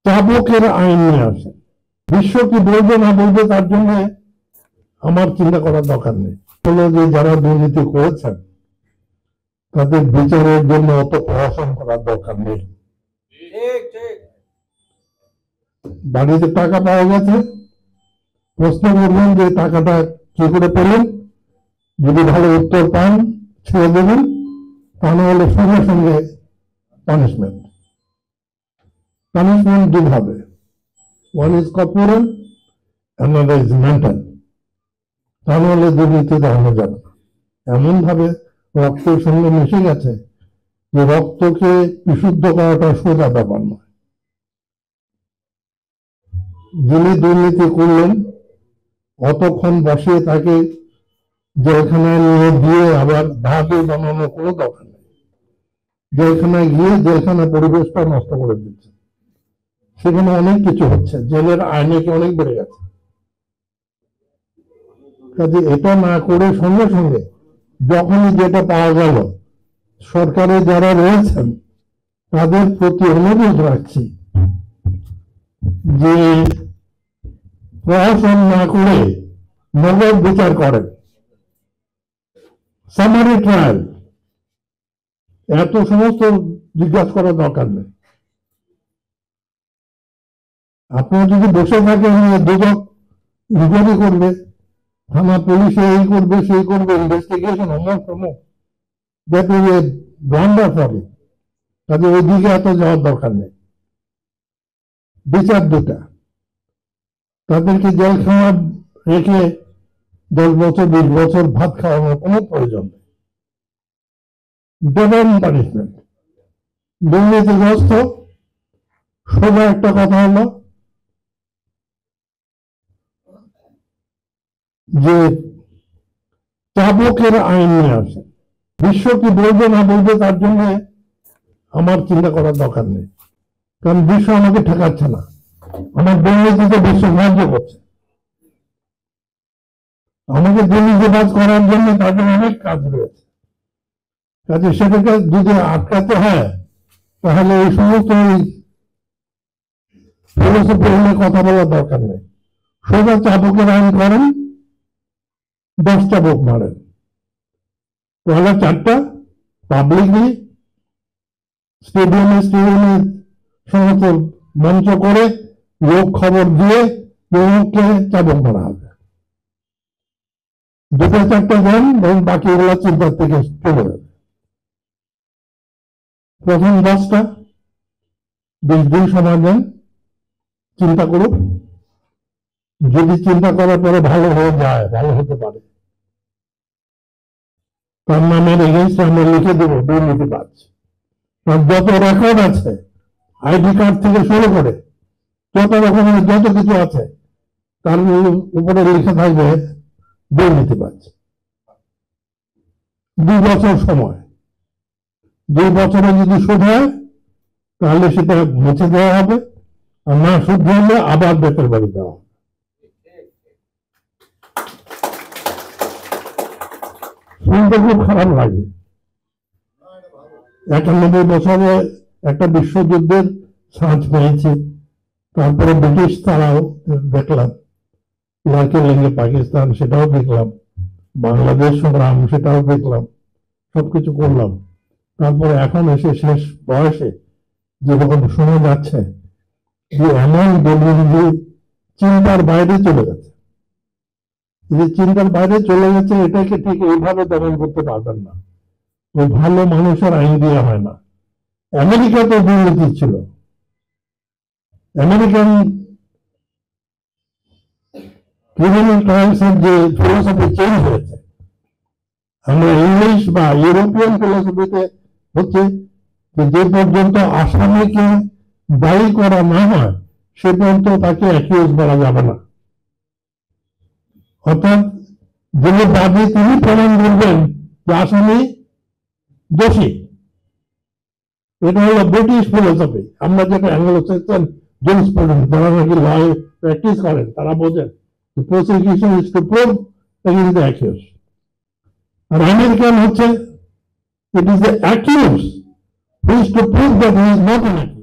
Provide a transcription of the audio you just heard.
চাবকের আইন নিয়ে আসে। বিশ্ব কি বলবে না বলবে তার জন্য আমার চিন্তা করার দরকার নেই। হলো যে যারা দুর্নীতি করেছেন তাদের বিচারের জন্য অত পড়াশোনা করার দরকার নেই। বাড়িতে টাকা পাওয়া গেছে, প্রশ্ন করবেন যে টাকাটা কি করে পেলেন, যদি ভালো উত্তর পান ছেড়ে দেবেন, তা নাহলে সঙ্গে সঙ্গে পানিশমেন্ট দুভাবে, one is corporal, another is mental. তা নাহলে দুর্নীতি দেখানো যাবে না। এমন ভাবে রক্তের সঙ্গে মিশে গেছে যে রক্তকে বিশুদ্ধ করাটা সোজা ব্যাপার নয়। যিনি দুর্নীতি করলেন অতক্ষণ বসিয়ে তাকে জেলখানায় নিয়ে গিয়ে আবার ভাগে বানানোর কোনো দরকার নেই। জেলখানায় গিয়ে জেলখানা পরিবেশটা নষ্ট করে দিচ্ছে। সেখানে অনেক কিছু হচ্ছে, জেলের আইনে অনেক বেড়ে গেছে। কাজে এটা না করে সঙ্গে সঙ্গে যখনই যেটা পাওয়া গেল, সরকারে যারা রয়েছেন তাদের প্রতি অনুরোধ রাখছি যে প্রহসন না করে নগদ বিচার করেন, সামারি ট্রায়াল, এত সমস্ত জিজ্ঞাসা করার দরকার নেই। আপনারা যদি বসে থাকেন দুদক ইনকোয়ারি করবে, থানা পুলিশে এই করবে সেই করবে, ইনভেস্টিগেশন অমুক তমুক, that is a blunder for it. কাজে ওই দিকে এত যাওয়ার দরকার নেই। বিচার দুটা, তাদেরকে জেলখানা রেখে 10 বছর 20 বছর ভাত খাওয়ানোর কোনো প্রয়োজন নেই। দেবেন পানিশমেন্ট। দুর্নীতিগ্রস্ত সোজা একটা কথা হলো যে চাবকের আইন নিয়ে আসে। বিশ্ব কি বলবে না বলবে তার জন্য আমার চিন্তা করার দরকার নেই, কারণ বিশ্ব আমাকে ঠেকাচ্ছে না। আমার দুর্নীতিতে বিশ্ব সাহায্য করছে। আমাকে দুর্নীতিবাজ করার জন্য তাদের অনেক কাজ রয়েছে। কাজে সেটাকে যদি আটকাতে হয় তাহলে এই সমস্ত ফিলোসফি নিয়ে কথা বলার দরকার নেই। সোজা চাবকের আইন করেন, 10 চাবক মারেন, পয়লা 4টা পাবলিকলি স্টেডিয়ামে সমস্ত মঞ্চ করে লোক খবর দিয়ে লোককে চাবক মারা হবে। 2-4টা দেন এবং বাকিগুলো চিন্তার থেকে চলে যাবে। প্রথম 10টা 20 দিন সময় দেন, চিন্তা করুক। যদি চিন্তা করার পরে ভালো হয়ে যায়, ভালো হতে পারে, তার নামের এগেইনস্টে আমরা লিখে দেবো দুর্নীতিবাজ। তার যত রেকর্ড আছে, আইডি কার্ড থেকে শুরু করে যত রকমের যত কিছু আছে, তার উপরে লিখে থাকবে দুর্নীতিবাজ। 2 বছর সময়, 2 বছরে যদি শোধ হয় তাহলে সেটা মুছে দেওয়া হবে, আর না শোধ হলে আবার বেতন বাড়ি দেওয়া হবে। শুনতে খুব খারাপ লাগে। 91 বছরে একটা বিশ্বযুদ্ধের ছাঁচ পেয়েছি, তারপরে ব্রিটিশ তারাও দেখলাম, ইরাকে লেগে পাকিস্তান সেটাও দেখলাম, বাংলাদেশ সংগ্রাম সেটাও দেখলাম, সবকিছু করলাম। তারপরে এখন এসে শেষ বয়সে যেরকম শোনা যাচ্ছে যে এমন দুর্নীতি চিন্তার বাইরে চলে গেছে, যে চিন্তার বাইরে চলে গেছে, এটাকে ঠিক এইভাবে দমন করতে পারবেন না। ওই ভালো মানুষের আইন দেওয়া হয় না। আমেরিকাতে দুর্নীতি ছিল, আমেরিকান ক্রিমিনাল ট্রায়ালসের যে ফিলোসফি চেঞ্জ হয়েছে, আমরা ইংলিশ বা ইউরোপিয়ান ফিলোসফিতে হচ্ছে যে পর্যন্ত আসামিকে দায়ী করা না হয় সে পর্যন্ত তাকে অ্যাকিউজ বলা যাবে না। অর্থাৎ যিনি বাদী তিনি প্রমাণ করবেন যে আসামি দোষী। এটা হলো ব্রিটিশ ফিলোসফি। আমরা যেটা অ্যাংলো স্যাক্সন জুরিসপ্রুডেন্স, যারা নাকি লয়ে প্র্যাকটিস করেন তারা বোঝেন prosecution is to prove against the accused. আর আমেরিকান হচ্ছে it is the accused who is to prove that he is not an accused.